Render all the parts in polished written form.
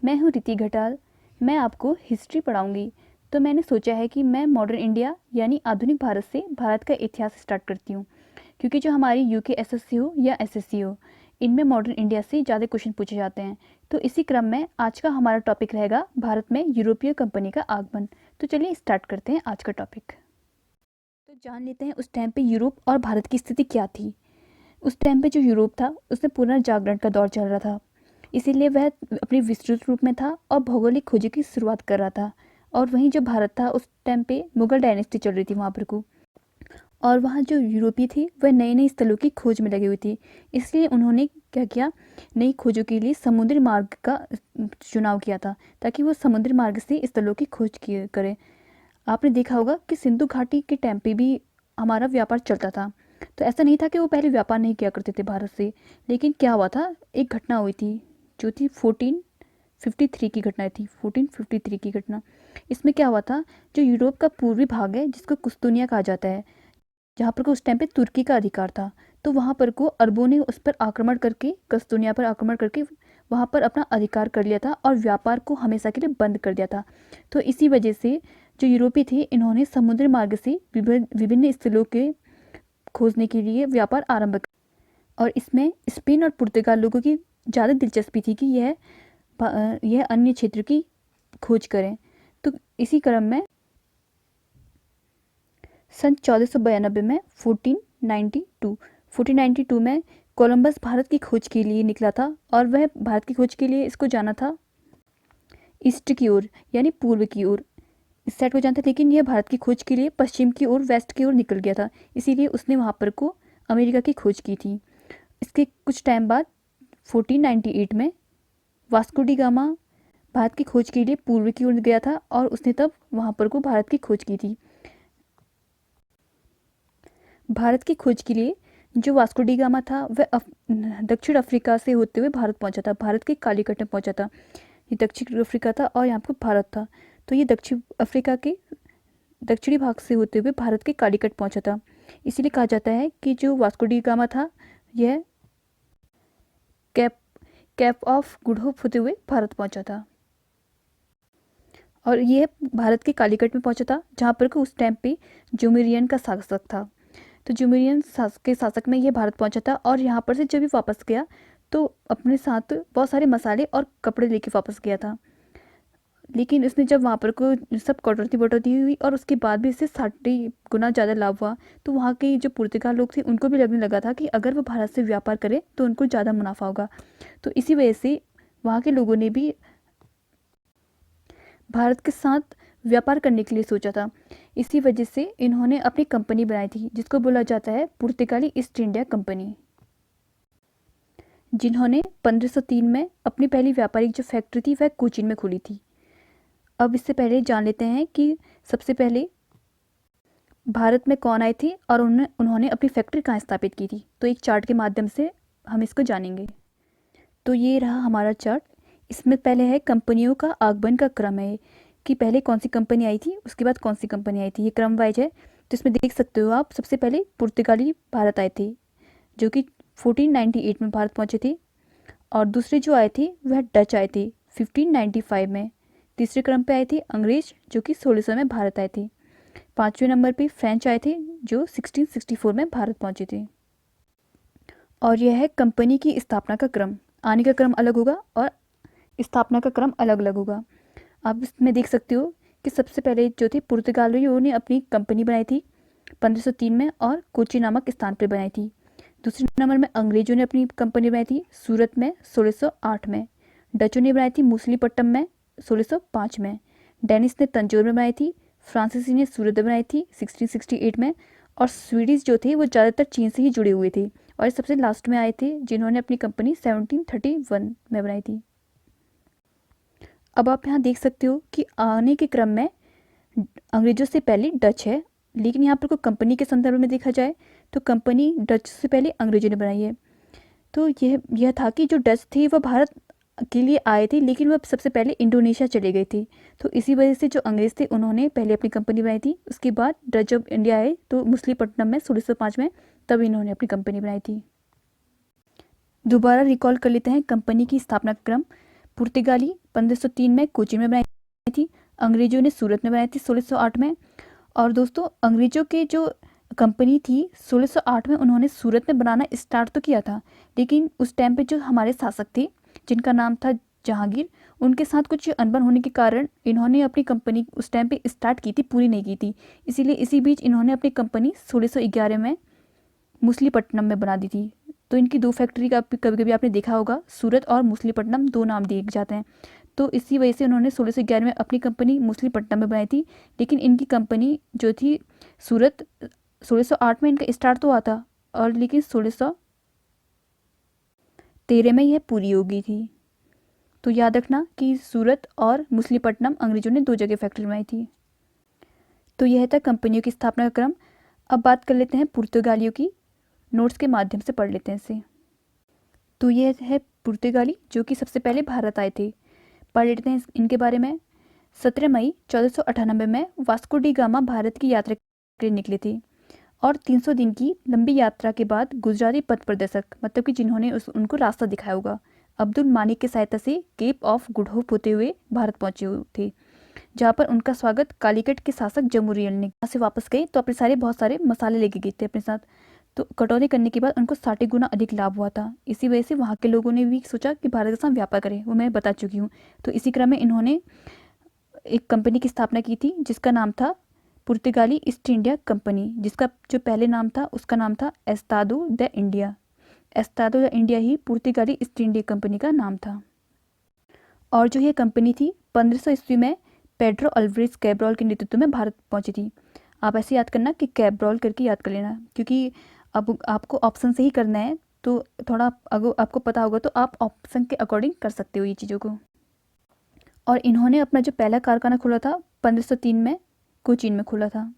मैं हूँ रिति घटाल। मैं आपको हिस्ट्री पढ़ाऊँगी। तो मैंने सोचा है कि मैं मॉडर्न इंडिया यानी आधुनिक भारत से भारत का इतिहास स्टार्ट करती हूँ, क्योंकि जो हमारी यूके एसएससी हो या एसएससी हो, इनमें मॉडर्न इंडिया से ज़्यादा क्वेश्चन पूछे जाते हैं। तो इसी क्रम में आज का हमारा टॉपिक रहेगा भारत में यूरोपीय कंपनी का आगमन। तो चलिए स्टार्ट करते हैं आज का टॉपिक। तो जान लेते हैं उस टाइम पे यूरोप और भारत की स्थिति क्या थी। उस टाइम पे जो यूरोप था उसमें पुनर्जागरण का दौर चल रहा था, इसीलिए वह अपनी विस्तृत रूप में था और भौगोलिक खोजों की शुरुआत कर रहा था। और वहीं जो भारत था उस टाइम पे मुगल डायनेस्टी चल रही थी वहाँ पर को, और वहाँ जो यूरोपीय थी वह नए नए स्थलों की खोज में लगी हुई थी। इसलिए उन्होंने क्या किया, नई खोजों के लिए समुद्री मार्ग का चुनाव किया था, ताकि वो समुद्री मार्ग से स्थलों की खोज करें। आपने देखा होगा कि सिंधु घाटी के टाइम पे भी हमारा व्यापार चलता था। तो ऐसा नहीं था कि वो पहले व्यापार नहीं किया करते थे भारत से, लेकिन क्या हुआ था, एक घटना हुई थी जो थी 1453 की घटना थी, 1453 की घटना। इसमें क्या हुआ था, जो यूरोप का पूर्वी भाग है जिसको कुस्तुनिया कहा जाता है, जहाँ पर को उस टाइम पे तुर्की का अधिकार था, तो वहाँ पर को अरबों ने उस पर आक्रमण करके, कस्तूनिया पर आक्रमण करके वहाँ पर अपना अधिकार कर लिया था और व्यापार को हमेशा के लिए बंद कर दिया था। तो इसी वजह से जो यूरोपी थे इन्होंने समुद्री मार्ग से विभिन्न स्थलों के खोजने के लिए व्यापार आरंभ किया। और इसमें स्पेन और पुर्तगाल लोगों की ज़्यादा दिलचस्पी थी कि यह अन्य क्षेत्र की खोज करें। तो इसी क्रम में सन 1492 में 1492 में कोलंबस भारत की खोज के लिए निकला था, और वह भारत की खोज के लिए इसको जाना था ईस्ट की ओर यानी पूर्व की ओर, इस साइड को जाना था, लेकिन यह भारत की खोज के लिए पश्चिम की ओर, वेस्ट की ओर निकल गया था। इसीलिए उसने वहाँ पर को अमेरिका की खोज की थी। इसके कुछ टाइम बाद 1498 में वास्को डी गामा भारत की खोज के लिए पूर्व की ओर गया था, और उसने तब वहाँ पर को भारत की खोज की थी। भारत की खोज के लिए जो वास्को डी गामा था वह दक्षिण अफ्रीका से होते हुए भारत पहुंचा था, भारत के कालीकट में पहुंचा था। ये दक्षिण अफ्रीका था और यहाँ पर भारत था। तो ये दक्षिण अफ्रीका के दक्षिणी भाग से होते हुए भारत के कालीकट पहुंचा था। इसीलिए कहा जाता है कि जो वास्को डी गामा था यह cap cap of good hope होते हुए भारत पहुंचा था, और यह भारत के कालीकट में पहुंचा था, जहाँ पर उस टाइम पे जुमेरियन का शासक था। तो जुमेरियन के शासक में यह भारत पहुंचा था, और यहाँ पर से जब भी वापस गया तो अपने साथ बहुत सारे मसाले और कपड़े लेके वापस गया था। लेकिन इसने जब वहाँ पर को सब कटौती बटौती हुई और उसके बाद भी इससे 60 गुना ज़्यादा लाभ हुआ, तो वहाँ के जो पुर्तगाल लोग थे उनको भी लगने लगा था कि अगर वो भारत से व्यापार करे तो उनको ज़्यादा मुनाफा होगा। तो इसी वजह से वहाँ के लोगों ने भी भारत के साथ व्यापार करने के लिए सोचा था। इसी वजह से इन्होंने अपनी कंपनी बनाई थी, जिसको बोला जाता है पुर्तगाली ईस्ट इंडिया कंपनी, जिन्होंने 1503 में अपनी पहली व्यापारिक जो फैक्ट्री थी वह कोचीन में खोली थी। अब इससे पहले जान लेते हैं कि सबसे पहले भारत में कौन आए थे और उन्होंने अपनी फैक्ट्री कहाँ स्थापित की थी। तो एक चार्ट के माध्यम से हम इसको जानेंगे। तो ये रहा हमारा चार्ट। इसमें पहले है कंपनियों का आगमन का क्रम है कि पहले कौन सी कंपनी आई थी, उसके बाद कौन सी कंपनी आई थी, ये क्रम वाइज है। तो इसमें देख सकते हो आप, सबसे पहले पुर्तगाली भारत आए थे जो कि 1498 में भारत पहुँचे थे, और दूसरे जो आए थे वह डच आए थे 1595 में। तीसरे क्रम पे आए थे अंग्रेज जो कि 1600 में भारत आए थे। पाँचवें नंबर पे फ्रेंच आए थे जो 1664 में भारत पहुँचे थे। और यह है कंपनी की स्थापना का क्रम। आने का क्रम अलग होगा और स्थापना का क्रम अलग अलग होगा। आप इसमें देख सकते हो कि सबसे पहले जो थे पुर्तगालियों ने अपनी कंपनी बनाई थी 1503 में और कोची नामक स्थान पर बनाई थी। दूसरे नंबर में अंग्रेजों ने अपनी कंपनी बनाई थी सूरत में 1608 में। डचों ने बनाई थी मूसलीपट्टम में 1605 में। डेनिस ने तंजौर में बनाई थी। फ्रांसीसी ने सूरत में बनाई थी 1668 में। और स्वीडिश जो थे वो ज़्यादातर चीन से ही जुड़े हुए थे, और सबसे लास्ट में आए थे जिन्होंने अपनी कंपनी 1731 में बनाई थी। अब आप यहाँ देख सकते हो कि आने के क्रम में अंग्रेजों से पहले डच है, लेकिन यहाँ पर कोई कंपनी के संदर्भ में देखा जाए तो कंपनी डच से पहले अंग्रेजों ने बनाई है। तो यह था कि जो डच थे वह भारत के लिए आए थे, लेकिन वह सबसे पहले इंडोनेशिया चले गए थे। तो इसी वजह से जो अंग्रेज थे उन्होंने पहले अपनी कंपनी बनाई थी, उसके बाद डच जब इंडिया आए तो मछलीपट्टनम में 1605 में तब इन्होंने अपनी कंपनी बनाई थी। दोबारा रिकॉल कर लेते हैं कंपनी की स्थापना क्रम। पुर्तगाली 1503 में कोचीन में बनाई थी। अंग्रेजों ने सूरत में बनाई थी 1608 में। और दोस्तों अंग्रेजों के जो कंपनी थी 1608 में उन्होंने सूरत में बनाना स्टार्ट तो किया था, लेकिन उस टाइम पे जो हमारे शासक थे जिनका नाम था जहांगीर, उनके साथ कुछ अनबन होने के कारण इन्होंने अपनी कंपनी उस टाइम पे स्टार्ट की थी, पूरी नहीं की थी। इसीलिए इसी बीच इन्होंने अपनी कंपनी 1611 में मछलीपट्टनम में बना दी थी। तो इनकी दो फैक्ट्री का कभी कभी आपने देखा होगा, सूरत और मछलीपट्टनम दो नाम दिए जाते हैं। तो इसी वजह से उन्होंने 1611 में अपनी कंपनी मछलीपट्टनम में बनाई थी। लेकिन इनकी कंपनी जो थी सूरत 1608 में इनका स्टार्ट तो हुआ था, और लेकिन 1613 में यह पूरी हो गई थी। तो याद रखना कि सूरत और मछलीपट्टनम अंग्रेजों ने दो जगह फैक्ट्री बनाई थी। तो यह था कंपनियों की स्थापना का क्रम। अब बात कर लेते हैं पुर्तगालियों की, नोट्स के माध्यम से पढ़ लेते हैं इसे। तो यह है पुर्तगाली जो कि सबसे पहले भारत आए थे। पढ़ लेते हैं इनके बारे में। 17 मई 1498 में वास्को डी गामा भारत की यात्रा के लिए निकले थे, और 300 दिन की लंबी यात्रा के बाद गुजराती पथ प्रदर्शक, मतलब कि जिन्होंने उनको रास्ता दिखाया होगा, अब्दुल मानिक की सहायता से केप ऑफ गुड होप होते हुए भारत पहुंचे हुए थे, जहाँ पर उनका स्वागत कालीकट के शासक जमुरियल ने। वहाँ से वापस गए तो अपने बहुत सारे मसाले लेके गए थे अपने साथ। तो कटौती करने के बाद उनको 60 गुना अधिक लाभ हुआ था। इसी वजह से वहाँ के लोगों ने भी सोचा कि भारत के साथ व्यापार करें, वो मैं बता चुकी हूँ। तो इसी क्रम में इन्होंने एक कंपनी की स्थापना की थी जिसका नाम था पुर्तगाली ईस्ट इंडिया कंपनी, जिसका जो पहले नाम था उसका नाम था Estado the India. Estado the India ही पुर्तगाली ईस्ट इंडिया कंपनी का नाम था। और जो ये कंपनी थी 1500 ईस्वी में पेड्रो अल्वारेज कैब्रॉल के नेतृत्व में भारत पहुंची थी। आप ऐसे याद करना कि कैब्रॉल करके याद कर लेना, क्योंकि अब आपको ऑप्शन से ही करना है, तो थोड़ा अगर आपको पता होगा तो आप ऑप्शन के अकॉर्डिंग कर सकते हो ये चीज़ों को। और इन्होंने अपना जो पहला कारखाना खोला था 1503 में कोचीन में खोला था।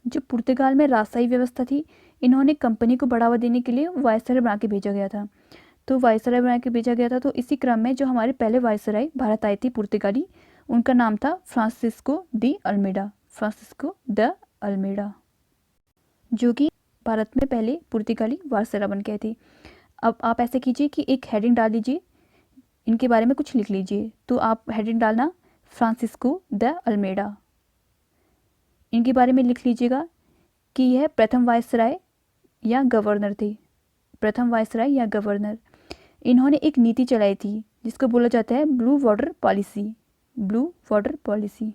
जो पुर्तगाल में राजशाही व्यवस्था थी, इन्होंने कंपनी को बढ़ावा देने के लिए वायसराय बना के भेजा गया था। तो वायसराय बना के भेजा गया था। तो इसी क्रम में जो हमारे पहले वायसराय भारत आए थे पुर्तगाली, उनका नाम था Francisco de Almeida. Francisco de Almeida, जो कि भारत में पहले पुर्तगाली वायसराय बन गए थे। अब आप ऐसे कीजिए कि एक हेडिंग डाल दीजिए, इनके बारे में कुछ लिख लीजिए। तो आप हेडिंग डालना फ्रांसिस्को द अल्मेडा। इनके बारे में लिख लीजिएगा कि यह प्रथम वायसराय या गवर्नर थे। प्रथम वायसराय या गवर्नर। इन्होंने एक नीति चलाई थी जिसको बोला जाता है blue water policy. Blue water policy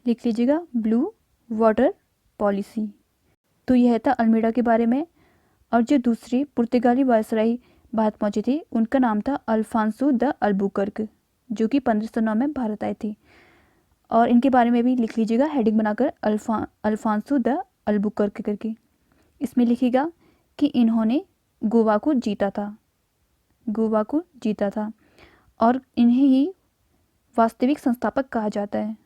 लिख लीजिएगा, ब्लू वाटर पॉलिसी। तो यह था अल्मेडा के बारे में। और जो दूसरे पुर्तगाली वायसराय भारत पहुंचे थे उनका नाम था अल्फांसो द अल्बुकर्क, जो कि 1509 में भारत आए थे। और इनके बारे में भी लिख लीजिएगा हेडिंग बनाकर अल्फांसो द अल्बुकर्क करके। इसमें लिखिएगा कि इन्होंने गोवा को जीता था। गोवा को जीता था, और इन्हें ही वास्तविक संस्थापक कहा जाता है।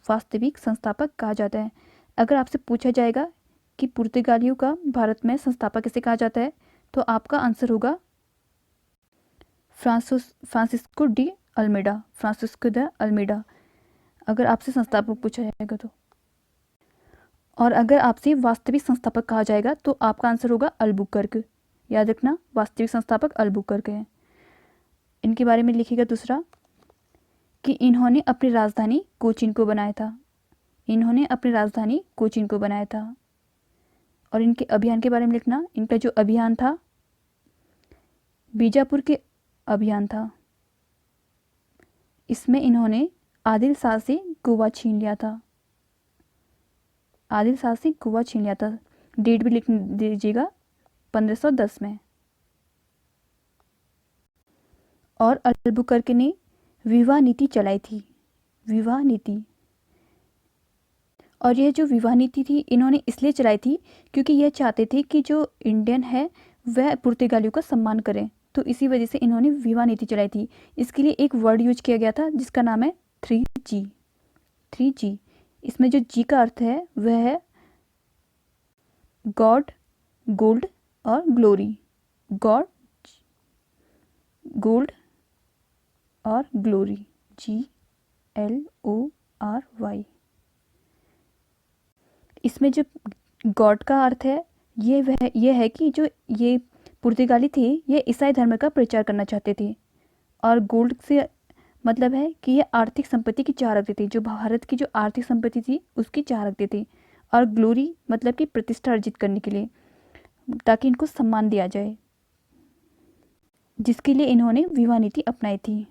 वास्तविक संस्थापक कहा जाता है। अगर आपसे पूछा जाएगा कि पुर्तगालियों का भारत में संस्थापक किसे कहा जाता है, तो आपका आंसर होगा Francisco de Almeida. Francisco de Almeida, अगर आपसे संस्थापक पूछा जाएगा तो। और अगर आपसे वास्तविक संस्थापक कहा जाएगा तो आपका आंसर होगा अल्बुकर्क। याद रखना, वास्तविक संस्थापक अल्बुकर्क है। इनके बारे में लिखिएगा दूसरा कि इन्होंने अपनी राजधानी कोचीन को बनाया था। इन्होंने अपनी राजधानी कोचीन को बनाया था। और इनके अभियान के बारे में लिखना, इनका जो अभियान था बीजापुर के अभियान था। इसमें इन्होंने आदिल शाह से गोवा छीन लिया था। आदिल शाह से गोवा छीन लिया था। डेट भी लिख दीजिएगा 1510 में। और अल्बुकर्क ने विवाह नीति चलाई थी। विवाह नीति। और यह जो विवाह नीति थी इन्होंने इसलिए चलाई थी क्योंकि यह चाहते थे कि जो इंडियन है वह पुर्तगालियों का सम्मान करें। तो इसी वजह से इन्होंने विवाह नीति चलाई थी। इसके लिए एक वर्ड यूज किया गया था जिसका नाम है 3G। 3G। इसमें जो जी का अर्थ है वह है गॉड, गोल्ड और ग्लोरी। गॉड, गोल्ड और ग्लोरी। GLORY। इसमें जो गॉड का अर्थ है ये है कि जो ये पुर्तगाली थे ये ईसाई धर्म का प्रचार करना चाहते थे। और गोल्ड से मतलब है कि ये आर्थिक संपत्ति की चाह रखते थे, जो भारत की जो आर्थिक संपत्ति थी उसकी चाह रखते थे। और ग्लोरी मतलब कि प्रतिष्ठा अर्जित करने के लिए, ताकि इनको सम्मान दिया जाए, जिसके लिए इन्होंने विवाह नीति अपनाई थी।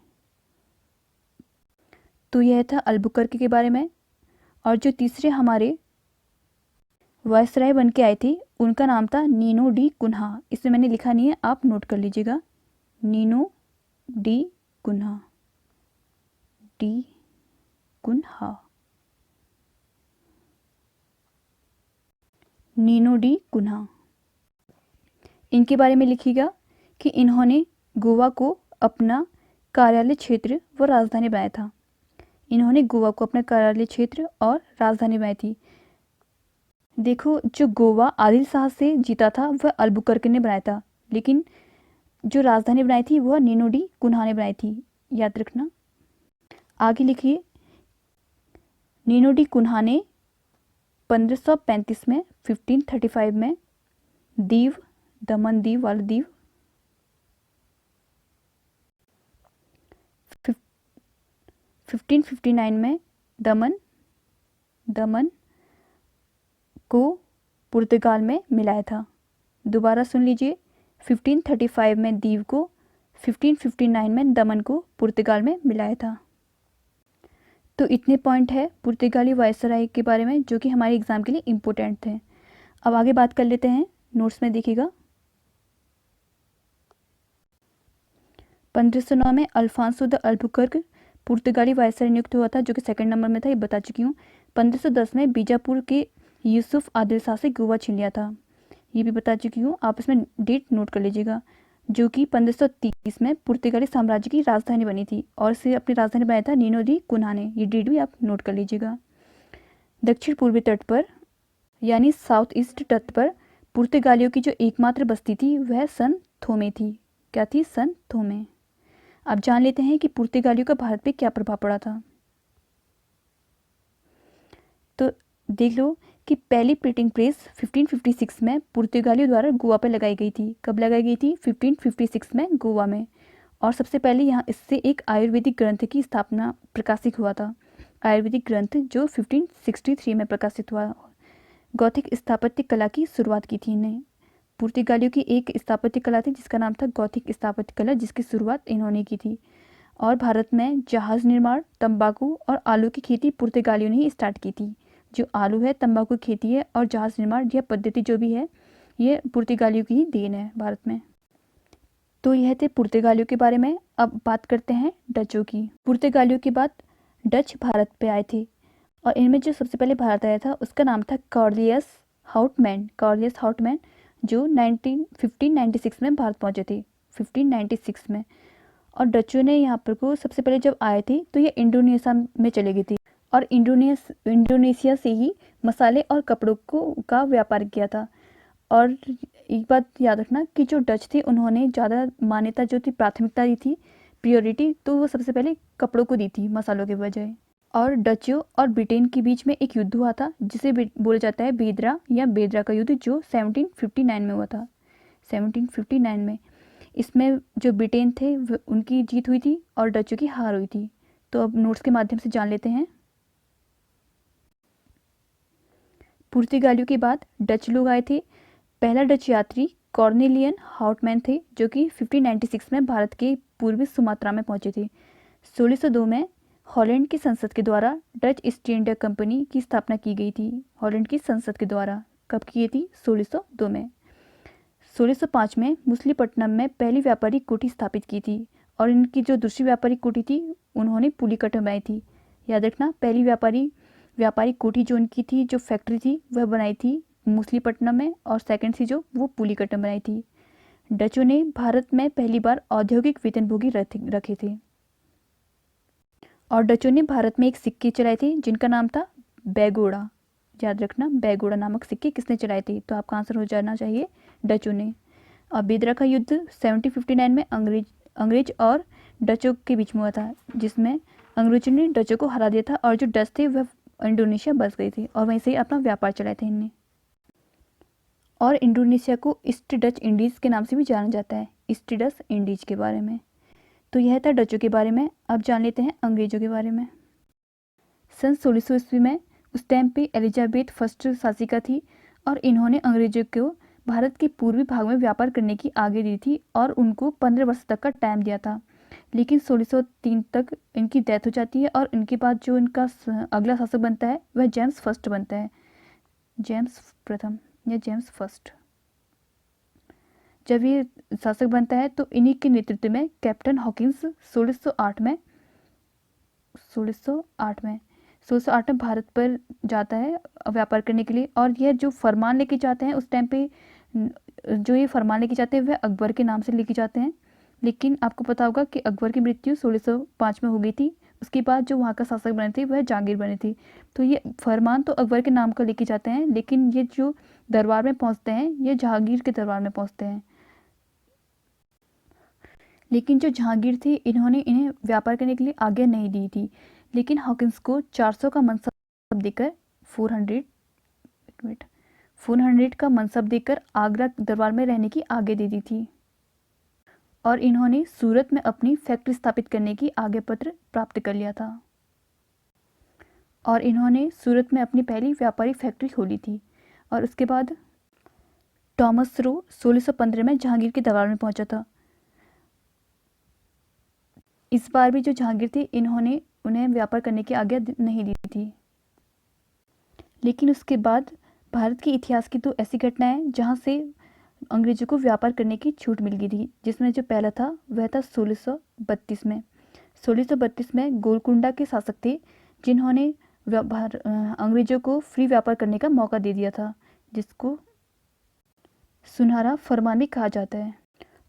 तो यह था अल्बुकर्क के बारे में। और जो तीसरे हमारे वायसराय बन के आए थे उनका नाम था नीनो डी कुन्हा। इसमें मैंने लिखा नहीं है, आप नोट कर लीजिएगा, Nino de Cunha, de Cunha, Nino de Cunha. इनके बारे में लिखिएगा कि इन्होंने गोवा को अपना कार्यालय क्षेत्र व राजधानी बनाया था। इन्होंने गोवा को अपना कार्यालय क्षेत्र और राजधानी बनाई थी। देखो, जो गोवा आदिल शाह से जीता था वह अल्बुकर्क ने बनाया था, लेकिन जो राजधानी बनाई थी वह नीनो डी कुन्हा ने बनाई थी, याद रखना। आगे लिखिए, नीनो डी कुन्हा ने 1535 में 1535 में दीव, दमन दीव वाला दीव, 1559 में दमन को पुर्तगाल में मिलाया था। दोबारा सुन लीजिए, 1535 में दीव को, 1559 में दमन को पुर्तगाल में मिलाया था। तो इतने पॉइंट है पुर्तगाली वायसराय के बारे में जो कि हमारे एग्जाम के लिए इम्पोर्टेंट थे। अब आगे बात कर लेते हैं, नोट्स में देखिएगा। 1509 में अल्फांसो द अल्बुकर्क पुर्तगाली वायसराय नियुक्त हुआ था, जो कि सेकंड नंबर में था, ये बता चुकी हूँ। 1510 में बीजापुर के यूसुफ आदिल शाह से गोवा छीन लिया था, ये भी बता चुकी हूँ, आप इसमें डेट नोट कर लीजिएगा, जो कि 1530 में पुर्तगाली साम्राज्य की राजधानी बनी थी और इसे अपनी राजधानी बनाया था नीनो दी कुन्हा ने, ये डेट भी आप नोट कर लीजिएगा। दक्षिण पूर्वी तट पर यानी साउथ ईस्ट तट पर पुर्तगालियों की जो एकमात्र बस्ती थी वह सन थोमे थी। क्या थी? सन थोमे। अब जान लेते हैं कि पुर्तगालियों का भारत पे क्या प्रभाव पड़ा था। तो देख लो कि पहली प्रिंटिंग प्रेस 1556 में पुर्तगालियों द्वारा गोवा पर लगाई गई थी। कब लगाई गई थी? 1556 में गोवा में। और सबसे पहले यहाँ इससे एक आयुर्वेदिक ग्रंथ की स्थापना प्रकाशित हुआ था, आयुर्वेदिक ग्रंथ जो 1563 में प्रकाशित हुआ। गौथिक स्थापत्य कला की शुरुआत की थी इन्हें। पुर्तगालियों की एक स्थापत्य कला थी जिसका नाम था गौथिक स्थापत्य कला, जिसकी शुरुआत इन्होंने की थी। और भारत में जहाज निर्माण, तंबाकू और आलू की खेती पुर्तगालियों ने ही स्टार्ट की थी। जो आलू है, तंबाकू की खेती है और जहाज निर्माण, यह पद्धति जो भी है ये पुर्तगालियों की ही देन है भारत में। तो यह थे पुर्तगालियों के बारे में। अब बात करते हैं डचों की। पुर्तगालियों के बाद डच भारत पे आए थे और इनमें जो सबसे पहले भारत आया था उसका नाम था कॉर्लियस हाउटमैन। कॉर्लियस हाउटमैन जो 1596 में भारत पहुंचे थे, 1596 में। और डचों ने यहाँ पर को सबसे पहले जब आए थे तो ये इंडोनेशिया में चले गए थे और इंडोनेशिया से ही मसाले और कपड़ों का व्यापार किया था। और एक बात याद रखना कि जो डच थे उन्होंने ज़्यादा मान्यता जो थी, प्राथमिकता दी थी, प्रियोरिटी, तो वो सबसे पहले कपड़ों को दी थी मसालों के बजाय। और डचों और ब्रिटेन के बीच में एक युद्ध हुआ था जिसे बोला जाता है बेदरा या बेदरा का युद्ध, जो 1759 में हुआ था, 1759 में। इसमें जो ब्रिटेन थे उनकी जीत हुई थी और डचों की हार हुई थी। तो अब नोट्स के माध्यम से जान लेते हैं। पुर्तगालियों के बाद डच लोग आए थे। पहला डच यात्री कॉर्नेलियन हाउटमैन थे जो कि 1596 में भारत के पूर्वी सुमात्रा में पहुंचे थे। 1602 में हॉलैंड की संसद के द्वारा डच ईस्ट इंडिया कंपनी की स्थापना की गई थी। हॉलैंड की संसद के द्वारा कब की थी? 1602 में। 1605 में मछलीपट्टनम में पहली व्यापारिक कोठी स्थापित की थी और इनकी जो दूसरी व्यापारिक कोठी थी उन्होंने पुलिकट में बनाई थी। याद रखना, पहली व्यापारिक कोठी जो उनकी थी, जो फैक्ट्री थी, वह बनाई थी मछलीपट्टनम में, और सेकंड थी जो वो पुलिकट में बनाई थी। डचों ने भारत में पहली बार औद्योगिक वेतनभोगी रखे थे और डचों ने भारत में एक सिक्के चलाए थे जिनका नाम था बैगोड़ा। याद रखना, बैगोड़ा नामक सिक्के किसने चलाए थे? तो आपका आंसर हो जाना चाहिए डचों ने। और बेदरा का युद्ध 1759 में अंग्रेज और डचों के बीच में हुआ था, जिसमें अंग्रेजों ने डचों को हरा दिया था और जो डच थे वह इंडोनेशिया बस गए थे और वहीं से अपना व्यापार चलाए थे इनने। और इंडोनेशिया को ईस्ट डच इंडीज़ के नाम से भी जाना जाता है, ईस्ट डच इंडीज़ के बारे में। तो यह था डचों के बारे में। अब जान लेते हैं अंग्रेजों के बारे में। सन 1600 ईस्वी में उस टाइम पे एलिजाबेथ फर्स्ट शासिका थी और इन्होंने अंग्रेजों को भारत के पूर्वी भाग में व्यापार करने की आगे दी थी और उनको 15 वर्ष तक का टाइम दिया था। लेकिन 1603 तक इनकी डेथ हो जाती है और इनके बाद जो इनका अगला शासक बनता है वह जेम्स फर्स्ट बनता है, जेम्स प्रथम या जेम्स फर्स्ट। जब ये शासक बनता है तो इन्हीं के नेतृत्व में कैप्टन हॉकिंस 1608 में भारत पर जाता है व्यापार करने के लिए। और यह जो फरमान लेके जाते हैं उस टाइम पे, जो ये फरमान लेके जाते हैं वह अकबर के नाम से लेके जाते हैं। लेकिन आपको पता होगा कि अकबर की मृत्यु 1605 में हो गई थी। उसके बाद जो वहाँ का शासक बने थे वह जहांगीर बने थे। तो ये फरमान तो अकबर के नाम का लेके जाते हैं, लेकिन ये जो दरबार में पहुँचते हैं ये जहांगीर के दरबार में पहुँचते हैं। लेकिन जो जहांगीर थे इन्होंने इन्हें व्यापार करने के लिए आज्ञा नहीं दी थी। लेकिन हॉकिंस को 400 का मनसब देकर 400 का मनसब देकर आगरा दरबार में रहने की आज्ञा दे दी थी। और इन्होंने सूरत में अपनी फैक्ट्री स्थापित करने की आज्ञा पत्र प्राप्त कर लिया था। और इन्होंने सूरत में अपनी पहली व्यापारी फैक्ट्री खोली थी। और उसके बाद टॉमस रो 1615 में जहांगीर के दरबार में पहुंचा था। इस बार भी जो जहांगीर थे इन्होंने उन्हें व्यापार करने की आज्ञा नहीं दी थी। लेकिन उसके बाद भारत के इतिहास की दो ऐसी घटनाएं जहां से अंग्रेजों को व्यापार करने की छूट मिल गई थी, जिसमें जो पहला था वह था 1632 में। 1632 में गोलकुंडा के शासक थे जिन्होंने अंग्रेजों को फ्री व्यापार करने का मौका दे दिया था, जिसको सुनहरा फरमान भी कहा जाता है।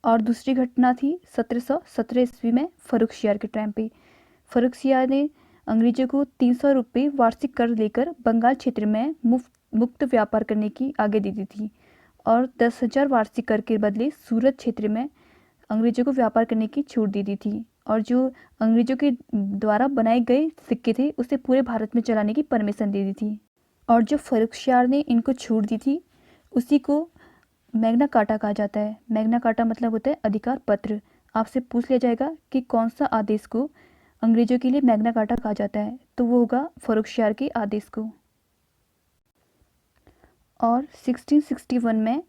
और दूसरी घटना थी 1717 ईस्वी में फर्रुखसियार के टाइम पे। फर्रुखसियार ने अंग्रेजों को 300 रुपये वार्षिक कर लेकर बंगाल क्षेत्र में मुक्त व्यापार करने की आज्ञा दे दी थी और 10,000 वार्षिक कर के बदले सूरत क्षेत्र में अंग्रेजों को व्यापार करने की छूट दे दी थी। और जो अंग्रेजों के द्वारा बनाए गए सिक्के थे उसे पूरे भारत में चलाने की परमिशन दे दी थी। और जो फर्रुखसियार ने इनको छूट दी थी उसी को मैग्ना कार्टा कहा जाता है। मैग्ना कार्टा मतलब होता है अधिकार पत्र। आपसे पूछ लिया जाएगा कि कौन सा आदेश को अंग्रेजों के लिए मैग्ना कार्टा कहा जाता है, तो वो होगा फर्रुखसियार के आदेश को। और 1661 में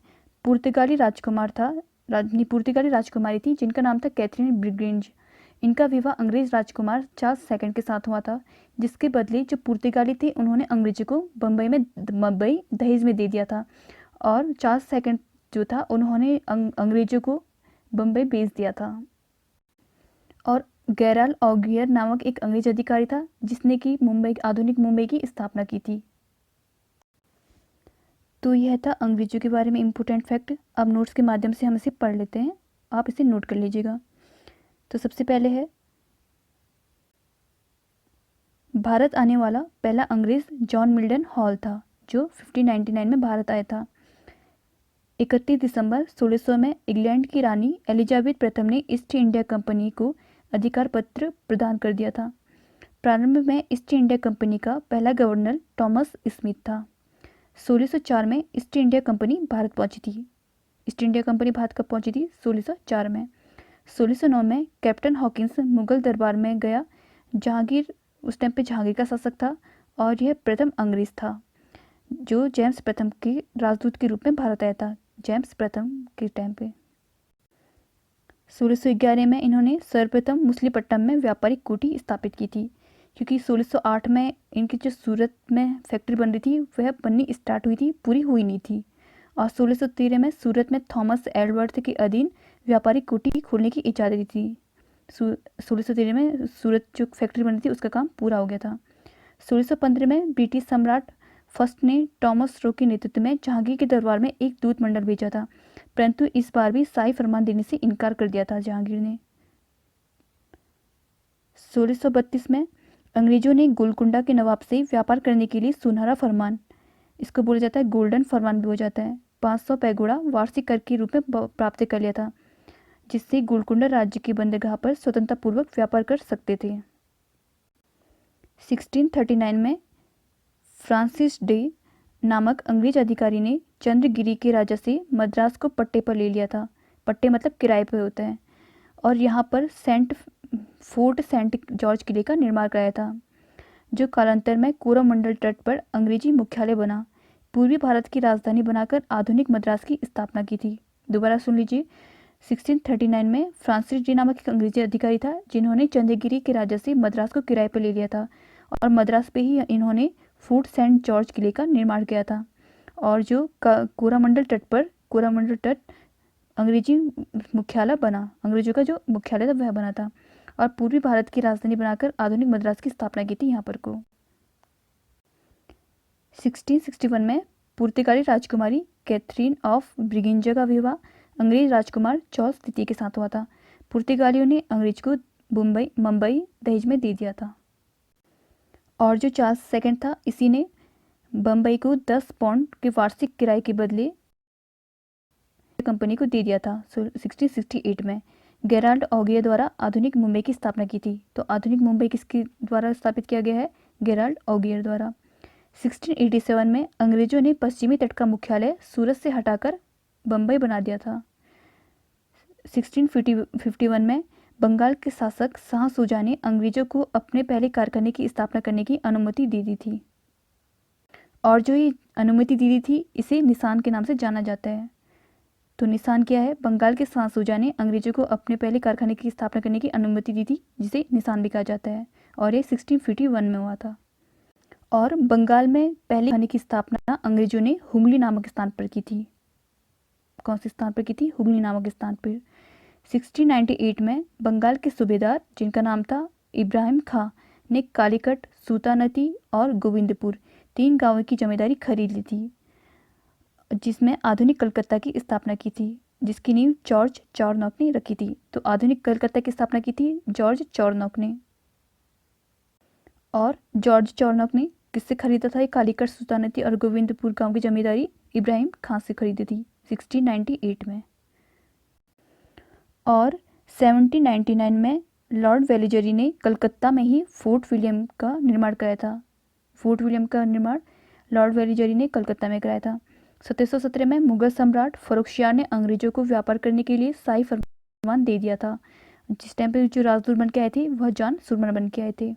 पुर्तगाली राजकुमारी थी जिनका नाम था कैथरीन ब्रिगेंज। इनका विवाह अंग्रेज राजकुमार चार्ल्स सेकंड के साथ हुआ था, जिसके बदले जो पुर्तगाली थे उन्होंने अंग्रेजों को बम्बई दहेज में दे दिया था। और चार्ल्स सेकंड जो था उन्होंने अंग्रेजों को बम्बई भेज दिया था। और गैराल ऑगियर नामक एक अंग्रेज अधिकारी था जिसने कि आधुनिक मुंबई की स्थापना की थी। तो यह था अंग्रेजों के बारे में इम्पोर्टेंट फैक्ट। अब नोट्स के माध्यम से हम इसे पढ़ लेते हैं, आप इसे नोट कर लीजिएगा। तो सबसे पहले है भारत आने वाला पहला अंग्रेज जॉन मिल्टन हॉल था जो 1599 में भारत आया था। 31 दिसंबर 1600 में इंग्लैंड की रानी एलिजाबेथ प्रथम ने ईस्ट इंडिया कंपनी को अधिकार पत्र प्रदान कर दिया था। प्रारंभ में ईस्ट इंडिया कंपनी का पहला गवर्नर थॉमस स्मिथ था। 1604 में ईस्ट इंडिया कंपनी भारत पहुंची थी। ईस्ट इंडिया कंपनी भारत कब पहुंची थी? 1604 में। 1609 में कैप्टन हॉकिंस मुगल दरबार में गया। जहांगीर उस टाइम पे जहांगीर का शासक था और यह प्रथम अंग्रेज था जो जेम्स प्रथम के राजदूत के रूप में भारत आया था, जेम्स प्रथम के टाइम पे। 1611 में इन्होंने सर्वप्रथम मुसलीपट्टनम में व्यापारिक कोठी स्थापित की थी, क्योंकि 1608 में इनकी जो सूरत में फैक्ट्री बन रही थी वह बननी स्टार्ट हुई थी, पूरी हुई नहीं थी। और 1613 में सूरत में थॉमस एडवर्थ के अधीन व्यापारिक कोठी खोलने की इजाज़त दी थी। 1613 में सूरत जो फैक्ट्री बनी थी उसका काम पूरा हो गया था। 1615 में ब्रिटिश सम्राट फर्स्ट ने टॉमस रो के नेतृत्व में जहांगीर के दरबार में एक दूत मंडल भेजा था, परंतु इस बार भी शाही फरमान देने से इनकार कर दिया था जहांगीर ने। 1632 में अंग्रेजों ने गोलकुंडा के नवाब से व्यापार करने के लिए सुनहरा फरमान, इसको बोला जाता है गोल्डन फरमान भी हो जाता है, 500 पैगोड़ा वार्षिक कर के रूप में प्राप्त कर लिया था, जिससे गोलकुंडा राज्य के बंदरगाह पर स्वतंत्रतापूर्वक व्यापार कर सकते थे। 1639 में फ्रांसिस डे नामक अंग्रेज अधिकारी ने चंद्रगिरी के राजा से मद्रास को पट्टे पर ले लिया था। पट्टे मतलब किराए पर होता है। और यहाँ पर फोर्ट सेंट जॉर्ज किले का निर्माण कराया था, जो कालांतर में कोरोमंडल तट पर अंग्रेजी मुख्यालय बना। पूर्वी भारत की राजधानी बनाकर आधुनिक मद्रास की स्थापना की थी। दोबारा सुन लीजिए। 1639 में फ्रांसिस डी नामक एक अंग्रेजी अधिकारी था, जिन्होंने चंद्रगिरी के राजा से मद्रास को किराए पर ले लिया था, और मद्रास पे ही इन्होंने फोर्ट सेंट जॉर्ज किले का निर्माण किया था। और जो कोरोमंडल तट अंग्रेजी मुख्यालय बना, अंग्रेजों का जो मुख्यालय था वह बना था, और पूर्वी भारत की राजधानी बनाकर आधुनिक मद्रास की स्थापना की थी यहाँ पर को। 1661 में पुर्तगाली राजकुमारी कैथरीन ऑफ ब्रिगेंजा का विवाह अंग्रेज राजकुमार चार्ल्स द्वितीय के साथ हुआ था। पुर्तगालियों ने अंग्रेज को मुंबई दहेज में दे दिया था, और जो चार्ल्स सेकंड था, इसी ने बम्बई को 10 पाउंड के वार्षिक किराए के बदले कंपनी को दे दिया था। 1668 में गेराल्ड ऑगियर द्वारा आधुनिक मुंबई की स्थापना की थी। तो आधुनिक मुंबई किसके द्वारा स्थापित किया गया है? गेराल्ड ऑगियर द्वारा। 1687 में अंग्रेजों ने पश्चिमी तट का मुख्यालय सूरत से हटाकर बम्बई बना दिया था। 1651 में बंगाल के शासक शाह सूजा ने अंग्रेजों को अपने पहले कारखाने की स्थापना करने की अनुमति दे दी थी, और जो ये अनुमति दी थी इसे निशान के नाम से जाना जाता है। तो निशान क्या है? बंगाल के शाह सूजा ने अंग्रेजों को अपने पहले कारखाने की स्थापना करने की अनुमति दी थी, जिसे निशान भी कहा जाता है, और ये 1651 में हुआ था। और बंगाल में पहले कारखाने की स्थापना अंग्रेजों ने हुगली नामक स्थान पर की थी। कौन से स्थान पर की थी? हुगली नामक स्थान पर। 1698 में बंगाल के सूबेदार, जिनका नाम था इब्राहिम खां, ने कालीकट, सूतानदी और गोविंदपुर 3 गांवों की जमींदारी खरीद ली थी, जिसमें आधुनिक कलकत्ता की स्थापना की थी, जिसकी नींव जॉर्ज चारनॉक ने रखी थी। तो आधुनिक कलकत्ता की स्थापना की थी जॉर्ज चारनॉक ने। और जॉर्ज चारनॉक ने किससे खरीदा था? कालीकट, सूतानदी और गोविंदपुर गांव की जमींदारी इब्राहिम खां से खरीदी थी 1698 में। और 1799 में लॉर्ड वेलिजरी ने कलकत्ता में ही फोर्ट विलियम का निर्माण कराया था। फोर्ट विलियम का निर्माण लॉर्ड वेलिजरी ने कलकत्ता में कराया था। 1717 में मुगल सम्राट फर्रुखशियाह ने अंग्रेजों को व्यापार करने के लिए शाही फरमान दे दिया था। जिस टाइम पे जो राजदूत बन के आए थे वह जॉन सुरमन बन के आए थे।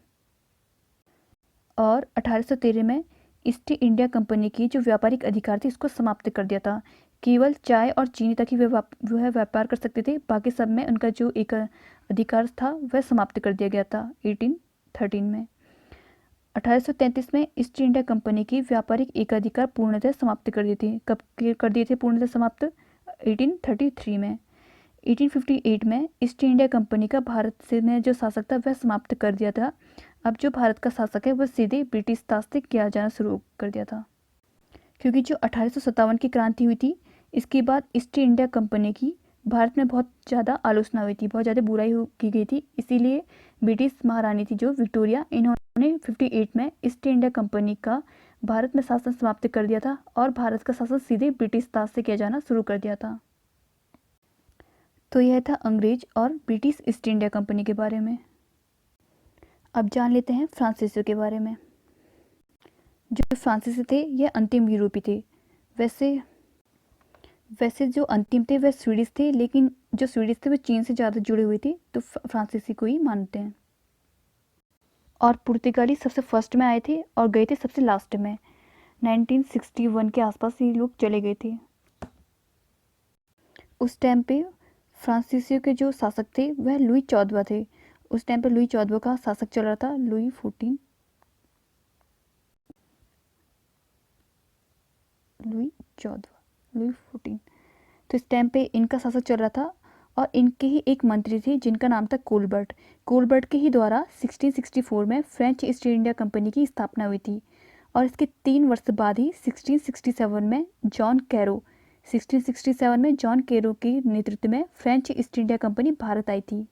और 1813 में ईस्ट इंडिया कंपनी की जो व्यापारिक अधिकार थे इसको समाप्त कर दिया था। केवल चाय और चीनी तक ही वह व्यापार कर सकते थे, बाकी सब में उनका जो एक अधिकार था वह समाप्त कर दिया गया था 1813 में। 1833 में ईस्ट इंडिया कंपनी की व्यापारिक एकाधिकार पूर्णतः समाप्त कर दिए थे। कब कर दिए थे पूर्णतः समाप्त? 1833 में। 1858 में ईस्ट इंडिया कंपनी का भारत से में जो शासक था वह समाप्त कर दिया था। अब जो भारत का शासक है वह सीधे ब्रिटिश ताज से किया जाना शुरू कर दिया था, क्योंकि जो 1857 की क्रांति हुई थी इसके बाद ईस्ट इंडिया कंपनी की भारत में बहुत ज़्यादा आलोचना हुई थी, बहुत ज़्यादा बुराई की गई थी। इसीलिए ब्रिटिश महारानी थी जो विक्टोरिया, इन्होंने 58 में ईस्ट इंडिया कंपनी का भारत में शासन समाप्त कर दिया था, और भारत का शासन सीधे ब्रिटिश ताज से किया जाना शुरू कर दिया था। तो यह था अंग्रेज और ब्रिटिश ईस्ट इंडिया कंपनी के बारे में। अब जान लेते हैं फ्रांसीसियों के बारे में। जो फ्रांसीसी थे यह अंतिम यूरोपी थे। वैसे जो अंतिम थे वह स्वीडिश थे, लेकिन जो स्वीडिश थे वह चीन से ज़्यादा जुड़े हुए थे, तो फ्रांसीसी को ही मानते हैं। और पुर्तगाली सबसे फर्स्ट में आए थे और गए थे सबसे लास्ट में। 1961 के आसपास ये लोग चले गए थे। उस टाइम पे फ्रांसीसियों के जो शासक थे वह लुई 14वां थे। उस टाइम पे लुई 14वां का शासक चल रहा था, लुई 14। तो इस टाइम पे इनका शासक चल रहा था, और इनके ही एक मंत्री थे जिनका नाम था कोलबर्ट के ही द्वारा 1664 में फ्रेंच ईस्ट इंडिया कंपनी की स्थापना हुई थी। और इसके 3 वर्ष बाद ही 1667 में जॉन कैरो के नेतृत्व में फ्रेंच ईस्ट इंडिया कंपनी भारत आई थी।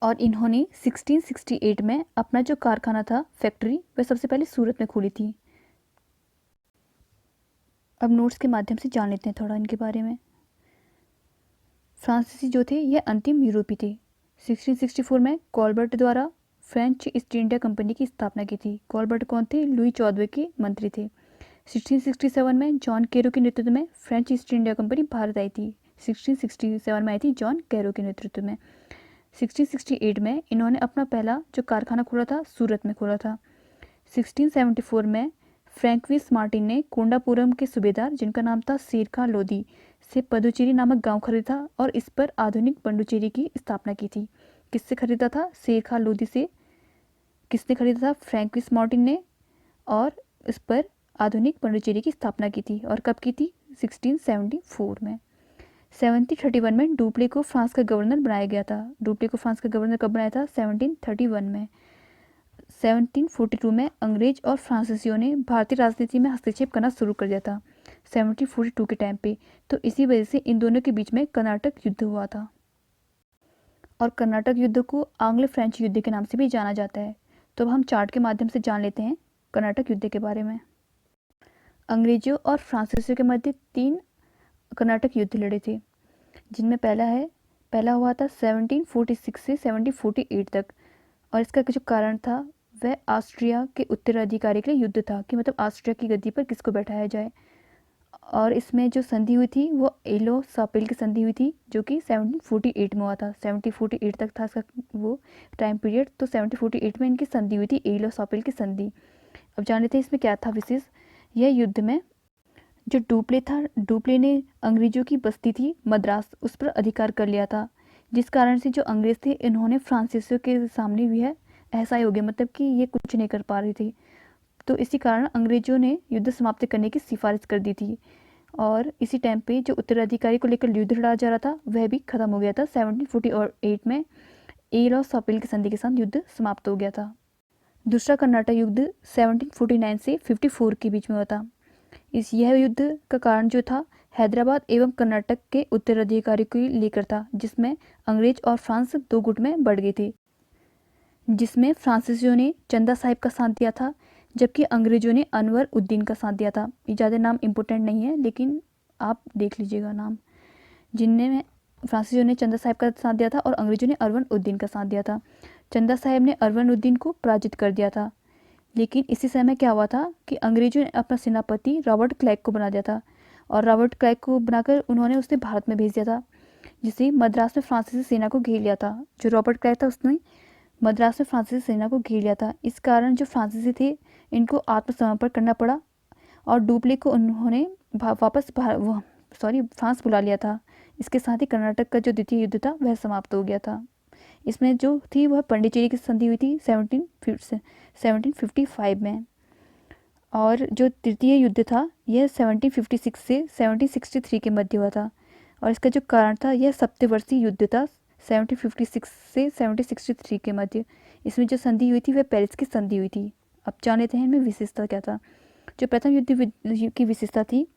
और इन्होंने 1668 में अपना जो कारखाना था, फैक्ट्री, वह सबसे पहले सूरत में खोली थी। अब नोट्स के माध्यम से जान लेते हैं थोड़ा इनके बारे में। फ्रांसीसी जो थे यह अंतिम यूरोपी थे। 1664 में कोलबर्ट द्वारा फ्रेंच ईस्ट इंडिया कंपनी की स्थापना की थी। कोलबर्ट कौन थे? लुई 14वें के मंत्री थे। 1667 में जॉन कैरो के नेतृत्व में फ्रेंच ईस्ट इंडिया कंपनी भारत आई थी। 1667 में आई थी जॉन कैरो के नेतृत्व में। 1668 में इन्होंने अपना पहला जो कारखाना खोला था सूरत में खोला था। 1674 में फ्रैंकविस मार्टिन ने कोंडापुरम के सूबेदार जिनका नाम था शेर खां लोदी से पदुचेरी नामक गांव खरीदा और इस पर आधुनिक पंडुचेरी की स्थापना की थी। किससे खरीदा था? शेर खां लोदी से। किसने खरीदा था? फ्रैंकविस मार्टिन ने। और इस पर आधुनिक पंडुचेरी की स्थापना की थी। और कब की थी? 1674 में। 1731 में डुप्ले को फ्रांस का गवर्नर बनाया गया था। डुप्ले को फ्रांस का गवर्नर कब बनाया था? 1731 में। 1742 में अंग्रेज और फ्रांसीसियों ने भारतीय राजनीति में हस्तक्षेप करना शुरू कर दिया था 1742 के टाइम पे। तो इसी वजह से इन दोनों के बीच में कर्नाटक युद्ध हुआ था। और कर्नाटक युद्ध को आंग्ल फ्रेंच युद्ध के नाम से भी जाना जाता है। तो अब हम चार्ट के माध्यम से जान लेते हैं कर्नाटक युद्ध के बारे में। अंग्रेजों और फ्रांसीसियों के मध्य 3 कर्नाटक युद्ध लड़े थे, जिनमें पहला हुआ था 1746 से 1748 तक। और इसका जो कारण था वह ऑस्ट्रिया के उत्तराधिकारी के लिए युद्ध था कि मतलब ऑस्ट्रिया की गद्दी पर किसको बैठाया जाए। और इसमें जो संधि हुई थी वो एलो सापेल की संधि हुई थी, जो कि 1748 में हुआ था। 1748 तक था इसका वो टाइम पीरियड। तो 1748 में इनकी संधि हुई थी, एलो सापेल की संधि। अब जान लेते हैं इसमें क्या था विशेष। यह युद्ध में जो डुप्ले था, डुप्ले ने अंग्रेजों की बस्ती थी मद्रास, उस पर अधिकार कर लिया था, जिस कारण से जो अंग्रेज थे इन्होंने फ्रांसीसियों के सामने भी है असहाय हो गए, मतलब कि ये कुछ नहीं कर पा रहे थे। तो इसी कारण अंग्रेजों ने युद्ध समाप्त करने की सिफारिश कर दी थी। और इसी टाइम पे जो उत्तराधिकारी को लेकर युद्ध लड़ा जा रहा था वह भी खत्म हो गया था। 1748 में एल और सापेल की संधि के साथ युद्ध समाप्त हो गया था। दूसरा कर्नाटक युद्ध 1749 से 54 के बीच में हुआ था। यह युद्ध का कारण जो था हैदराबाद एवं कर्नाटक के उत्तराधिकारी को लेकर था, जिसमें अंग्रेज और फ्रांस 2 गुट में बढ़ गए थे, जिसमें फ्रांसीसियों ने चंदा साहिब का साथ दिया था, जबकि अंग्रेजों ने अनवर उद्दीन का साथ दिया था। ये ज़्यादा नाम इम्पोर्टेंट नहीं है, लेकिन आप देख लीजिएगा नाम। जिनमें फ्रांसीसियों ने चंदा साहिब का साथ दिया था और अंग्रेजों ने अरवन उद्दीन का साथ दिया था। चंदा साहिब ने अरवन उद्दीन को पराजित कर दिया था। लेकिन इसी समय क्या हुआ था कि अंग्रेजों ने अपना सेनापति रॉबर्ट क्लाइव को बना दिया था। और रॉबर्ट क्लाइव को बनाकर उन्होंने उसे भारत में भेज दिया था, जिसे मद्रास में फ्रांसीसी सेना को घेर लिया था। जो रॉबर्ट क्लाइव था उसने मद्रास में फ्रांसीसी सेना को घेर लिया था। इस कारण जो फ्रांसीसी थे इनको आत्मसमर्पण करना पड़ा और डुप्ले को उन्होंने वापस फ्रांस बुला लिया था। इसके साथ ही कर्नाटक का जो द्वितीय युद्ध था वह समाप्त हो गया था। इसमें जो थी वह पंडिचेरी की संधि हुई थी 1755 में। और जो तृतीय युद्ध था यह 1756 से 1763 के मध्य हुआ था। और इसका जो कारण था यह सप्तवर्षीय युद्ध था 1756 से 1763 के मध्य। इसमें जो संधि हुई थी वह पेरिस की संधि हुई थी। अब जान लेते हैं इनमें विशेषता क्या था। जो प्रथम युद्ध की विशेषता थी,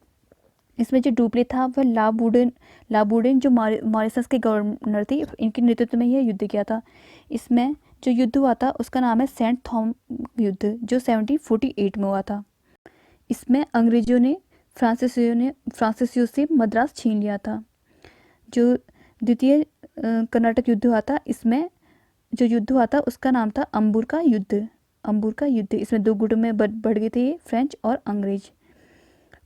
इसमें जो डुप्ले था वह लाबुडेन जो मॉरिशस के गवर्नर थे, इनके नेतृत्व में यह युद्ध किया था। इसमें जो युद्ध हुआ था उसका नाम है सेंट थॉम युद्ध, जो 1748 में हुआ था। इसमें अंग्रेजों ने फ्रांसीसियों से मद्रास छीन लिया था। जो द्वितीय कर्नाटक युद्ध हुआ था, इसमें जो युद्ध हुआ था उसका नाम था अंबुर का युद्ध। इसमें 2 गुटों में बढ़ गए थे, फ्रेंच और अंग्रेज।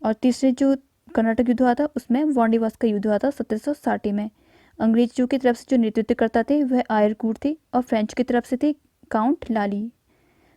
और तीसरे जो कर्नाटक युद्ध हुआ था उसमें वांडीवास का युद्ध हुआ था 1760 में। अंग्रेजों की तरफ से जो नेतृत्व करता थे वह आयरकूट थे और फ्रेंच की तरफ से थे काउंट लाली।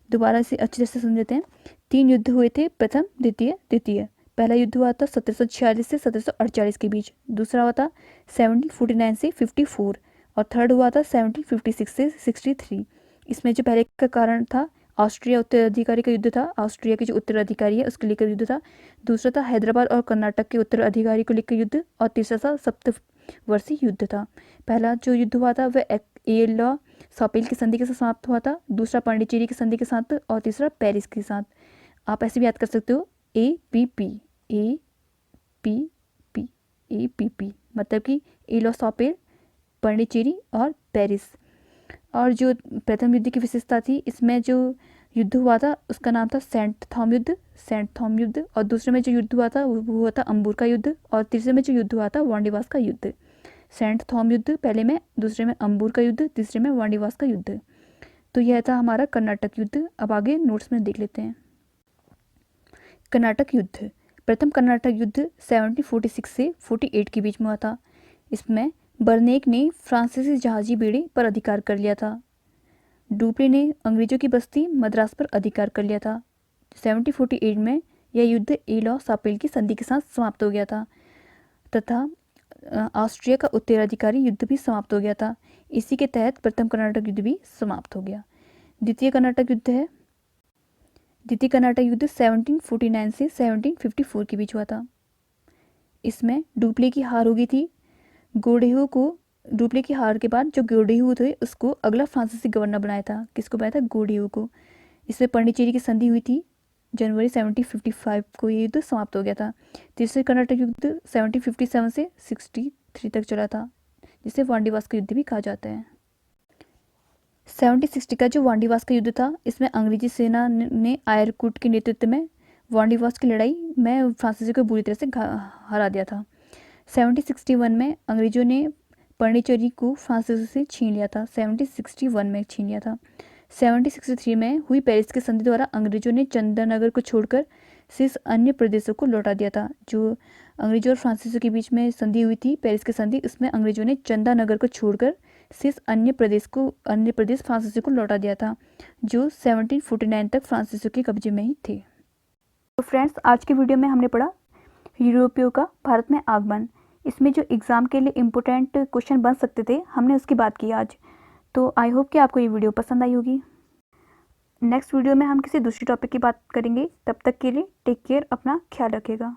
दोबारा से अच्छी तरह से समझ लेते हैं। 3 युद्ध हुए थे, प्रथम, द्वितीय। पहला युद्ध हुआ था 1746 से 1748 के बीच। दूसरा हुआ था 1749 से 54 और थर्ड हुआ था 1756 से 63। इसमें जो पहले का कारण था ऑस्ट्रिया उत्तराधिकारी का युद्ध था, ऑस्ट्रिया के जो उत्तराधिकारी है उसके लेकर युद्ध था। दूसरा था हैदराबाद और कर्नाटक के उत्तराधिकारी को लेकर युद्ध। और तीसरा था सप्तवर्षीय युद्ध था। पहला जो युद्ध हुआ था वह एल सापेल की संधि के साथ समाप्त हुआ था, दूसरा पांडिचेरी की संधि के साथ और तीसरा पेरिस के साथ। आप ऐसे भी याद कर सकते हो APP, मतलब कि एलो सापेल, पांडिचेरी और पेरिस। और जो प्रथम युद्ध की विशेषता थी, इसमें जो युद्ध हुआ था उसका नाम था सेंट थॉम युद्ध। और दूसरे में जो युद्ध हुआ था वो हुआ था अंबुर का युद्ध। और तीसरे में जो युद्ध हुआ था वांडीवास का युद्ध। सेंट थॉम युद्ध पहले में, दूसरे में अंबुर का युद्ध, तीसरे में वांडीवास का युद्ध। तो यह था हमारा कर्नाटक युद्ध। अब आगे नोट्स में देख लेते हैं। कर्नाटक युद्ध, प्रथम कर्नाटक युद्ध 1746 से 48 के बीच में हुआ था। इसमें बर्नेक ने फ्रांसीसी जहाजी बेड़े पर अधिकार कर लिया था। डुप्ले ने अंग्रेजों की बस्ती मद्रास पर अधिकार कर लिया था। 1748 में यह युद्ध एलॉस सापेल की संधि के साथ समाप्त हो गया था तथा ऑस्ट्रिया का उत्तराधिकारी युद्ध भी समाप्त हो गया था। इसी के तहत प्रथम कर्नाटक युद्ध भी समाप्त हो गया। द्वितीय कर्नाटक युद्ध 1749 से 1754 के बीच हुआ था। इसमें डुप्ले की हार हो गई थी। डुप्ले की हार के बाद जो गोडेहू थे उसको अगला फ्रांसीसी गवर्नर बनाया था। किसको बनाया था? गोडेहू को। इसमें पांडिचेरी की संधि हुई थी। जनवरी 1755 को ये युद्ध समाप्त हो गया था। तीसरे कर्नाटक युद्ध 1757 से 63 तक चला था, जिसे वांडीवास का युद्ध भी कहा जाता है। 1760 का जो वांडीवास का युद्ध था, इसमें अंग्रेजी सेना ने आयरकुट के नेतृत्व में वांडीवास की लड़ाई में फ्रांसीसी को बुरी तरह से हरा दिया था। 1761 में अंग्रेजों ने पांडिचेरी को फ्रांसीसी से छीन लिया था। 1761 में छीन लिया था। 1763 में हुई पेरिस की संधि द्वारा अंग्रेजों ने चंद्रनगर को छोड़कर शेष अन्य प्रदेशों को लौटा दिया था। जो अंग्रेजों और फ्रांसीसियों के बीच में संधि हुई थी, पेरिस की संधि, उसमें अंग्रेजों ने चंद्रनगर को छोड़कर शेष अन्य प्रदेश फ्रांसीसियों को लौटा दिया था, जो 1749 तक फ्रांसीसियों के कब्जे में ही थे। तो फ्रेंड्स, आज की वीडियो में हमने पढ़ा यूरोपियों का भारत में आगमन। इसमें जो एग्ज़ाम के लिए इम्पोर्टेंट क्वेश्चन बन सकते थे, हमने उसकी बात की आज। तो आई होप कि आपको ये वीडियो पसंद आई होगी। नेक्स्ट वीडियो में हम किसी दूसरी टॉपिक की बात करेंगे। तब तक के लिए टेक केयर, अपना ख्याल रखिएगा।